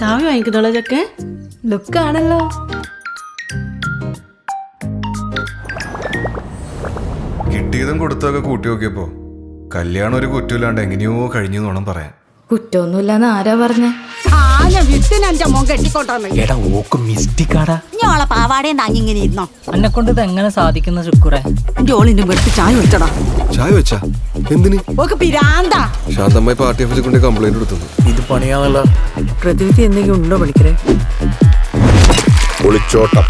ചാവി വാങ്ങിക്കുന്നോളൂ ചക്കെ. ലുക്കാണല്ലോ. കിട്ടിയതും കൊടുത്തൊക്കെ കൂട്ടി നോക്കിയപ്പോ കല്യാണം ഒരു കുറ്റമില്ലാണ്ട് എങ്ങനെയോ കഴിഞ്ഞു വേണം പറയാൻ. കുറ്റമൊന്നുമില്ലാന്ന് ആരാ പറഞ്ഞേ? പാവാടേം താങ്ങിങ്ങനെ ഇരുന്നോ. എന്നെ കൊണ്ട് ഇത് എങ്ങനെ സാധിക്കുന്ന ശുക്കൂറെ? എന്റെ ഓളിന്റെ വെറുതെ ചായ വെച്ചടാ. ചായ വെച്ചാ എന്തിന്? പിരാന്താ. ശാന്തമായി പാർട്ടി ഓഫീസിൽ കൊണ്ട് കംപ്ലൈന്റ് കൊടുത്തു. ഇത് പണിയാണല്ലോ. പ്രതിവിധി എന്തെങ്കിലും ഉണ്ടോ പണിക്കരെ? ഒളിച്ചോട്ടം.